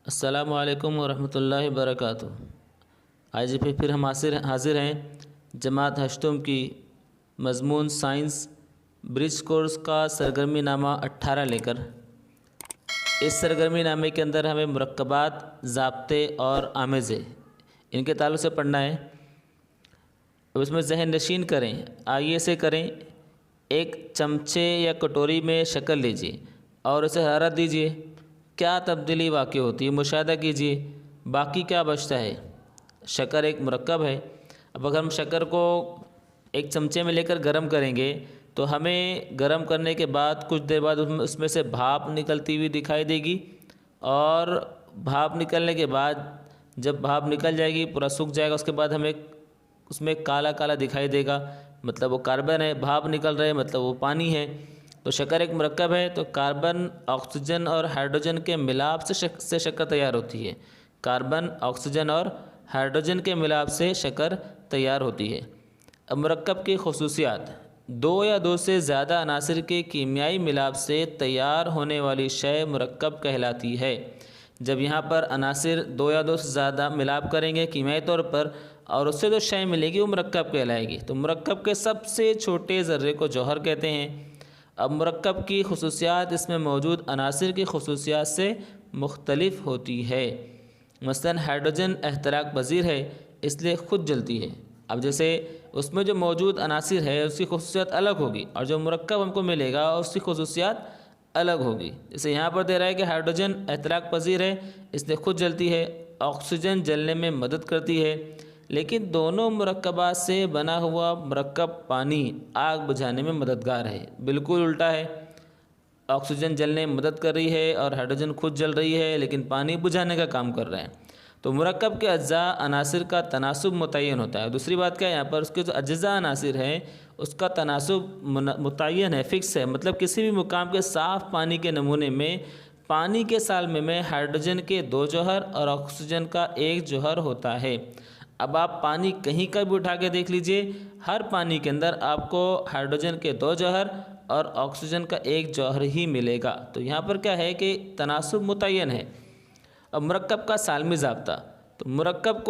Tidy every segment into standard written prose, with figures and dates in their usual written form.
अस्सलामु अलैकुम वरहमतुल्लाहि वबरकातुहू। आज फिर हम हाजिर हैं जमात हश्तुम की मज़मून साइंस ब्रिज कोर्स का सरगर्मी नामा 18 लेकर। इस सरगर्मी नामे के अंदर हमें मुरक्कबात, ज़ाब्ते और आमेज़े इनके ताल्लुक़ से पढ़ना है। अब इसमें ज़हन नशीन करें, आइए से करें। एक चमचे या कटोरी में शक्कर लीजिए और उसे हरारत दीजिए। क्या तब्दीली वाक़ई होती है मुशाहिदा कीजिए। बाकी क्या बचता है? शक्कर एक मुरक्कब है। अब अगर हम शक्कर को एक चमचे में लेकर गर्म करेंगे तो हमें गर्म करने के बाद कुछ देर बाद उसमें से भाप निकलती हुई दिखाई देगी, और भाप निकलने के बाद जब भाप निकल जाएगी, पूरा सूख जाएगा, उसके बाद हमें उसमें काला काला दिखाई देगा, मतलब वो कार्बन है। भाप निकल रहे मतलब वो पानी है। तो शक्कर एक मुरक्कब है, तो कार्बन, ऑक्सीजन और हाइड्रोजन के मिलाप से शक्कर तैयार होती है। कार्बन, ऑक्सीजन और हाइड्रोजन के मिलाप से शक्कर तैयार होती है। अब मुरक्कब की खुसूसियात: दो या दो से ज़्यादा अनासिर के कीमियाई मिलाप से तैयार होने वाली शय मुरक्कब कहलाती है। जब यहाँ पर अनासिर दो या दो से ज़्यादा मिलाप करेंगे कीमियाई तौर पर, और उससे जो शय मिलेगी वो मुरक्कब कहलाएगी। तो मुरक्कब के सबसे छोटे ज़र्रे को जौहर कहते हैं। अब मुरक्कब की खुसूसियात इसमें मौजूद अनासिर की खुसूसियात से मुख्तलिफ होती है। मसलन हाइड्रोजन एहतराक पज़ीर है, इसलिए ख़ुद जलती है। अब जैसे उसमें जो मौजूद अनासिर है उसकी खुसूसियात अलग होगी, और जो मुरक्कब हमको मिलेगा उसकी खुसूसियात अलग होगी। जैसे यहाँ पर दे रहा है कि हाइड्रोजन एहतराक पज़ीर है, इसलिए ख़ुद जलती है। ऑक्सीजन जलने में मदद करती है। लेकिन दोनों मुरक्कबात से बना हुआ मुरक्कब पानी आग बुझाने में मददगार है। बिल्कुल उल्टा है, ऑक्सीजन जलने में मदद कर रही है और हाइड्रोजन खुद जल रही है, लेकिन पानी बुझाने का काम कर रहे हैं। तो मुरक्कब के अज्जा अनासिर का तनासुब मुतय्यन होता है। दूसरी बात क्या है, यहाँ पर उसके जो अज्जा अनासिर हैं उसका तनासुब मुतय्यन है, फ़िक्स है। मतलब किसी भी मुकाम के साफ़ पानी के नमूने में पानी के सालमे में हाइड्रोजन के 2 जौहर और ऑक्सीजन का 1 जौहर होता है। अब आप पानी कहीं का भी उठा के देख लीजिए, हर पानी के अंदर आपको हाइड्रोजन के 2 जौहर और ऑक्सीजन का 1 जौहर ही मिलेगा। तो यहाँ पर क्या है कि तनासुब मुतय्यन है। अब मुरक्कब का सालमी ज़ाब्ता, तो मुरक्कब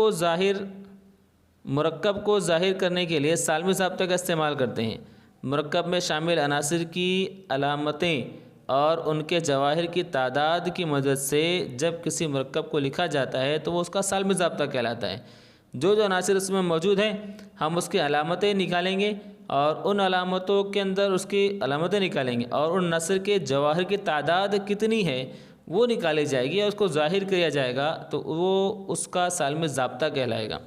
को ज़ाहिर करने के लिए सालमी ज़ाब्ते का इस्तेमाल करते हैं। मुरक्कब में शामिल अनासिर की अलामतें और उनके जवाहिर की तादाद की मदद से जब किसी मुरक्कब को लिखा जाता है तो वो उसका सालमी ज़ाब्ता कहलाता है। जो अनासिर उसमें मौजूद हैं हम उसकी अलामतें निकालेंगे, और उन अलामतों के अंदर उसकी अलामतें निकालेंगे, और उन अनासिर के जवाहिर की तादाद कितनी है वो निकाली जाएगी और उसको ज़ाहिर किया जाएगा, तो वो उसका सालमी ज़ाब्ता कहलाएगा।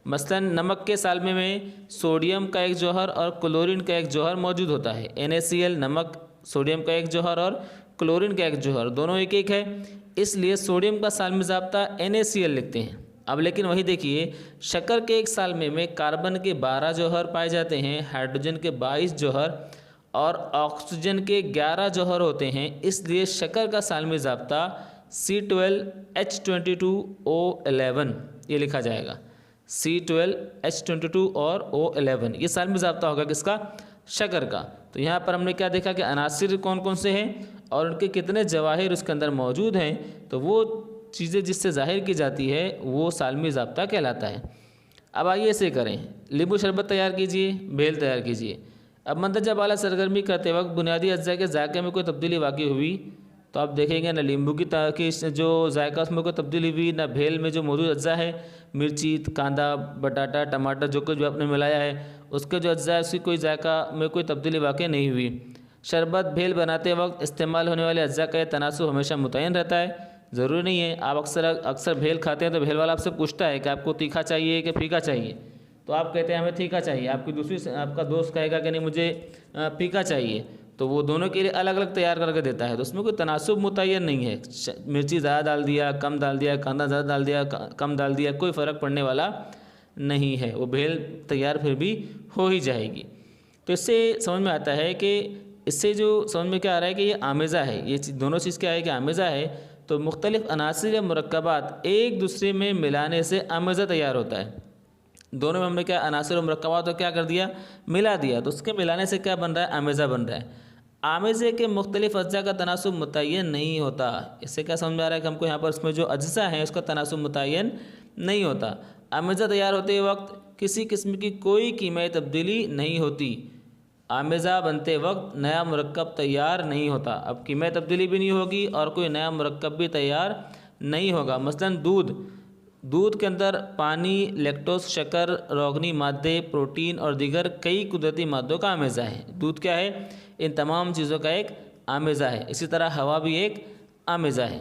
मसलन नमक के सालमे में सोडियम का 1 जौहर और क्लोरीन का 1 जौहर मौजूद होता है। NaCl नमक, सोडियम का 1 जौहर और क्लोरीन का 1 जौहर, दोनों एक एक है, इसलिए सोडियम का सालमी ज़ाब्ता NaCl लिखते हैं। अब लेकिन वही देखिए, शक्कर के एक सालमे में कार्बन के 12 जौहर पाए जाते हैं, हाइड्रोजन के 22 जौहर और ऑक्सीजन के 11 जौहर होते हैं। इसलिए शक्कर का सालमी ज़ाब्ता C12H22O11 ये लिखा जाएगा। C12H22 और O11 ये सालमी ज़ाब्ता होगा किसका? शक्कर का। तो यहाँ पर हमने क्या देखा कि अनासिर कौन कौन से हैं और उनके कितने जवाहिर उसके अंदर मौजूद हैं, तो वो चीज़ें जिससे ज़ाहिर की जाती है वो सालमी ज़ाब्ता कहलाता है। अब आइए ऐसे करें, नींबू शरबत तैयार कीजिए, भेल तैयार कीजिए। अब मंदरजा बाला सरगर्मी करते वक्त बुनियादी अज्जा के जायके में कोई तब्दीली वाक़ई हुई तो आप देखेंगे ना नींबू की जो जायका उसमें कोई तब्दीली हुई, ना भेल में जो मौजूद अज्जा है, मिर्ची, कांदा, बटाटा, टमाटर, जो कुछ भी आपने मिलाया है उसके जो अज्जा है उसकी कोई जायका में कोई तब्दीली वाक़ई नहीं हुई। शरबत, भेल बनाते वक्त इस्तेमाल होने वाले अज्जा का तनासुब हमेशा मुतय्यन रहता है। ज़रूरी नहीं है, आप अक्सर भेल खाते हैं तो भेल वाला आपसे पूछता है कि आपको तीखा चाहिए कि फीका चाहिए, तो आप कहते हैं हमें तीखा चाहिए। आपका दोस्त कहेगा कि नहीं मुझे फीका चाहिए, तो वो दोनों के लिए अलग अलग तैयार करके देता है। तो उसमें कोई तनासुब मुतय्यन नहीं है। मिर्ची ज़्यादा डाल दिया, कम डाल दिया, कांदा ज़्यादा डाल दिया, कम डाल दिया, कोई फ़र्क पड़ने वाला नहीं है। वो भेल तैयार फिर भी हो ही जाएगी। तो इससे समझ में आता है कि इससे जो समझ में क्या आ रहा है कि ये आमेज़ा है। ये दोनों चीज़ क्या है कि आमेज़ा है, तो मुख्तलिफ़ अनासिर या मुरक्कबात एक दूसरे में मिलाने से आमेज़ा तैयार होता है। दोनों में हमने क्या अनासिर और मुरक्कबात को क्या कर दिया, मिला दिया, तो उसके मिलाने से क्या बन रहा है, आमेज़ा बन रहा है। आमेज़े के मुख्तलिफ़ अज्जा का तनासुब मुतय्यन नहीं होता। इससे क्या समझ में आ रहा है कि हमको यहाँ पर उसमें जो अज्जा हैं उसका तनासुब मुतय्यन नहीं होता। आमेज़ा तैयार होते वक्त किसी किस्म की कोई कीमियाई तब्दीली नहीं होती। आमेज़ा बनते वक्त नया मुरक्कब तैयार नहीं होता। अब कीमियाई तब्दीली भी नहीं होगी और कोई नया मुरक्कब भी तैयार नहीं होगा। मसलन दूध के अंदर पानी, लैक्टोज, शक्कर, रोगनी मादे, प्रोटीन और दीगर कई कुदरती मादों का आमेज़ा है। दूध क्या है? इन तमाम चीज़ों का एक आमेज़ा है। इसी तरह हवा भी एक आमेज़ा है।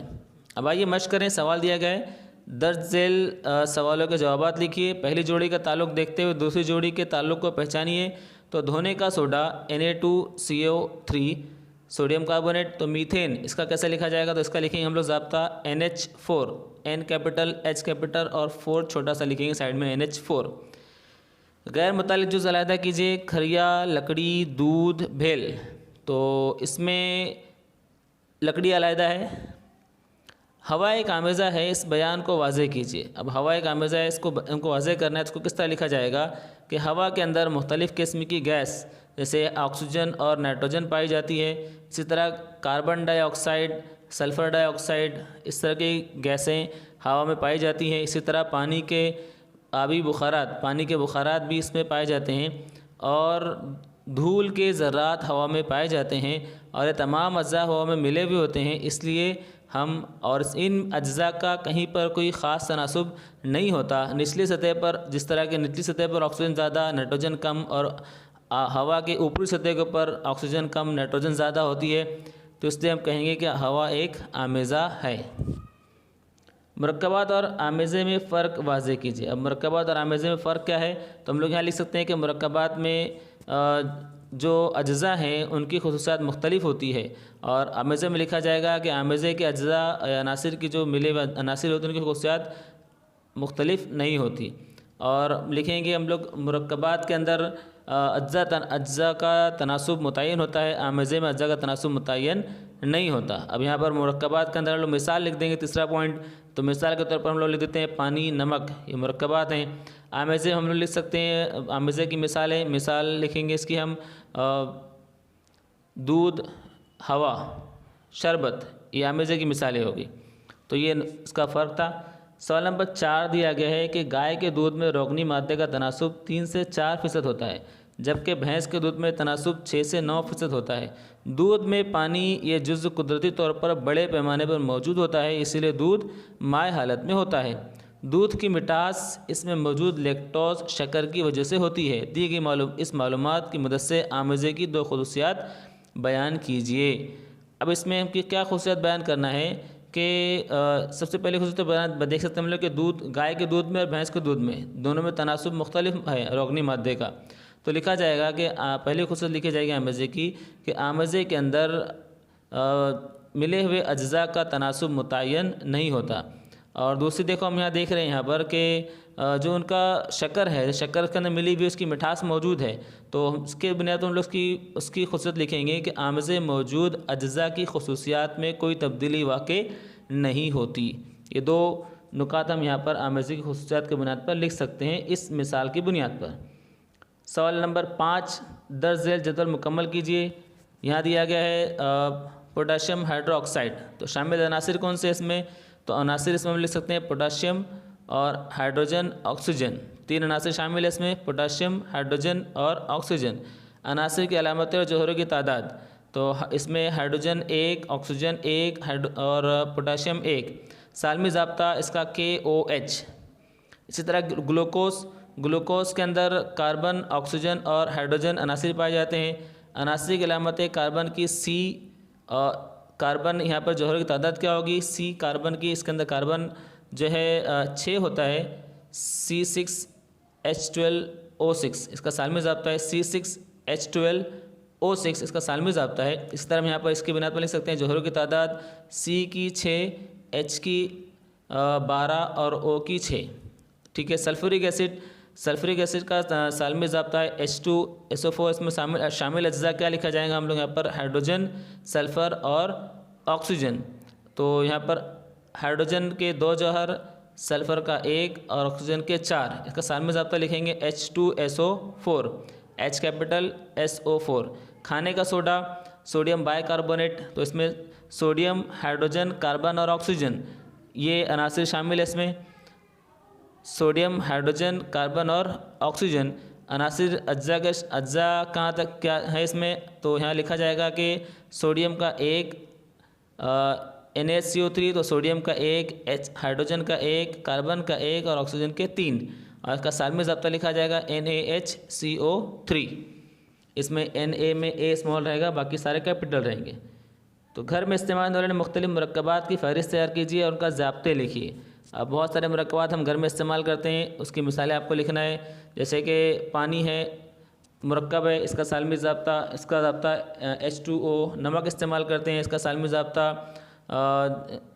अब आइए मश्क करें। सवाल दिया गया है, दर्ज झेल सवालों के जवाबात लिखिए। पहली जोड़ी का ताल्लुक देखते हुए दूसरी जोड़ी के ताल्लुक को पहचानिए। तो धोने का सोडा Na2CO3 सोडियम कार्बोनेट, तो मीथेन इसका कैसे लिखा जाएगा? तो इसका लिखेंगे हम लोग ज़ाब्ता NH4, N capital, H capital और 4 छोटा सा लिखेंगे साइड में NH4। गैर मुतालिक जुज़ अलहदा कीजिए। खरिया, लकड़ी, दूध, भेल। तो इसमें लकड़ी अलहदा है। हवा एक आमेज़ा है, इस बयान को वाज़ेह कीजिए। अब हवा एक आमेज़ा है, इनको वाज़ेह करना है। इसको किस तरह लिखा जाएगा कि हवा के अंदर मुख्तलिफ़ किस्म की गैस जैसे ऑक्सीजन और नाइट्रोजन पाई जाती है। इसी तरह कार्बन डाइऑक्साइड, सल्फ़र डाइऑक्साइड, इस तरह की गैसें हवा में पाई जाती हैं। इसी तरह पानी के बुखारात भी इसमें पाए जाते हैं और धूल के ज़र्रात हवा में पाए जाते हैं और ये तमाम अज्जा हवा में मिले हुए होते हैं। इसलिए हम और इन अज्जा का कहीं पर कोई ख़ास तनासुब नहीं होता। निचली सतह पर जिस तरह के निचली सतह पर ऑक्सीजन ज़्यादा, नाइट्रोजन कम और हवा के ऊपरी सतह के ऊपर ऑक्सीजन कम, नाइट्रोजन ज़्यादा होती है, तो इसलिए हम कहेंगे कि हवा एक आमेज़ा है। मुरक्कबात और आमेज़े में फ़र्क वाज़ेह कीजिए। अब मुरक्कबात और आमेज़े में फ़र्क क्या है? तो हम लोग यहाँ लिख सकते हैं कि मुरक्कबात में जो अज्जा हैं उनकी खुसूसियात मुख्तलिफ़ होती है और आमेज़े में लिखा जाएगा कि आमेज़े के अज्जा अनासिर की जो मिले हुए अनासिर होते हैं उनकी खुसूसियात मुख्तलिफ़ नहीं होती। और लिखेंगे हम लोग मुरक्कबात के अंदर अज्जा का तनासुब मुतय्यन होता है, आमेज़े में अज्जा का तनासुब मुतय्यन नहीं होता। अब यहाँ पर मुरक्कबात के अंदर हम लोग मिसाल लिख देंगे। तीसरा पॉइंट, तो मिसाल के तौर पर हम लोग लिख देते हैं पानी, नमक, ये मुरक्कबात हैं। आमेज़े हम लोग लिख सकते हैं, आमेज़े की मिसाल लिखेंगे इसकी हम दूध, हवा, शरबत, ये आमेज़े की मिसालें होगी। तो ये इसका फ़र्क था। सवाल नंबर 4 दिया गया है कि गाय के दूध में रोगनी मादे का तनासुब 3 से 4% होता है, जबकि भैंस के दूध में तनासुब 6 से 9% होता है। दूध में पानी ये जुज़्व कुदरती तौर पर बड़े पैमाने पर मौजूद होता है, इसीलिए दूध माय हालत में होता है। दूध की मिठास इसमें मौजूद लैक्टोज, शक्कर की वजह से होती है। दी गई इस मालूमात की मदद से आमेज़े की 2 खुसूसियात बयान कीजिए। अब इसमें हम क्या खुसूसियात बयान करना है कि सबसे पहले खुसूसियत बयान देख सकते हैं हम लोग कि दूध, गाय के दूध में और भैंस के दूध में दोनों में तनासुब मुख्तलिफ है रोगनी मादे का। तो लिखा जाएगा कि पहली खुसूसियत लिखी जाएगी आमेज़े की कि आमेज़े के अंदर मिले हुए अज्जा का तनासुब मुतय्यन नहीं होता। और दूसरी देखो हम यहाँ देख रहे हैं यहाँ पर कि जो उनका शक्कर है, शक्कर के अंदर मिली हुई उसकी मिठास मौजूद है, तो उसके बुनियाद पर हम लोग उसकी खुसूसियत लिखेंगे कि आमेज़े मौजूद अज्जा की खुसूसियात में कोई तब्दीली वाक़ई नहीं होती। ये 2 नुकात हम यहाँ पर आमेज़े की खुसूसियात के बुनियाद पर लिख सकते हैं इस मिसाल की बुनियाद पर। सवाल नंबर 5, दर्ज झेल जदवल मुकम्मल कीजिए। यहाँ दिया गया है पोटाशियम हाइड्रोक्साइड, तो शामिल अनासिर कौन से इसमें? तो अनासिर इसमें हम लिख सकते हैं पोटाशियम और हाइड्रोजन, ऑक्सीजन, 3 अनासिर शामिल है इसमें, पोटाशियम, हाइड्रोजन और ऑक्सीजन। अनासिर की अलामतें और जौहरों की तादाद, तो इसमें हाइड्रोजन 1, ऑक्सीजन 1 और पोटाशियम 1। सालमी ज़ाब्ता इसका KOH। इसी तरह ग्लूकोज के अंदर कार्बन, ऑक्सीजन और हाइड्रोजन अनासिर पाए जाते हैं। अनासिर की अलामतें कार्बन की C, कार्बन यहाँ पर जौहरों की तादाद क्या होगी? C कार्बन की, इसके अंदर कार्बन जो है 6 होता है, C6H12O6 इसका सालमी ज़ाब्ता है, C6H12O6 इसका सालमी ज़ाब्ता है। इस तरह हम यहाँ पर इसकी बुनियाद पर लिख सकते हैं जौहरों की तादाद C की 6, H की 12 और O की 6। ठीक है। सल्फ्यूरिक एसिड का सालमी ज़ाब्ता है H2SO4। इसमें शामिल अज्जा क्या लिखा जाएगा हम लोग यहाँ पर? हाइड्रोजन, सल्फ़र और ऑक्सीजन। तो यहाँ पर हाइड्रोजन के 2 जौहर, सल्फ़र का 1 और ऑक्सीजन के 4। इसका सालमी ज़ाब्ता लिखेंगे H2SO4, H कैपिटल SO4। खाने का सोडा सोडियम बाइकार्बोनेट, तो इसमें सोडियम, हाइड्रोजन, कार्बन और ऑक्सीजन ये अनासिर शामिल है इसमें। सोडियम, हाइड्रोजन, कार्बन और ऑक्सीजन अनासिर अज्जा कहाँ तक क्या है इसमें, तो यहाँ लिखा जाएगा कि सोडियम का एक NaCO3, तो सोडियम का एक, हाइड्रोजन का एक, कार्बन का एक और ऑक्सीजन के 3, और इसका सालमी ज़ब्ता लिखा जाएगा NaHCO3। इसमें Na में A स्मॉल रहेगा, बाकी सारे कैपिटल रहेंगे। तो घर में इस्तेमाल होने वाले मुख्तलिफ मुरक्कबात की फ़हरिस्त तैयार कीजिए और उनका ज़ाब्ते लिखिए। अब बहुत सारे मुरक्कबात हम घर में इस्तेमाल करते हैं, उसकी मिसालें आपको लिखना है। जैसे कि पानी है, मुरक्कब है, इसका सालमी ज़ाब्ता, इसका ज़ाब्ता H2O। नमक इस्तेमाल करते हैं, इसका सालमी ज़ाब्ता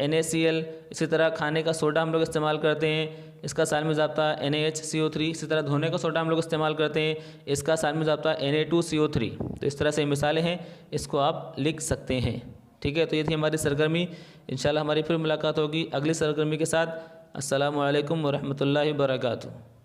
NaCl। इसी तरह खाने का सोडा हम लोग इस्तेमाल करते हैं, इसका सालमी ज़ाब्ता NaHCO3। इसी तरह धोने का सोडा हम लोग इस्तेमाल करते हैं, इसका सालमी ज़ाब्ता Na2CO3। तो इस तरह से मिसालें हैं, इसको आप लिख सकते हैं। ठीक है, तो ये थी हमारी सरगर्मी। इंशाल्लाह हमारी फिर मुलाकात होगी अगली सरगर्मी के साथ। अस्सलामु अलैकुम वरहमतुल्लाहि वबरकातुहू।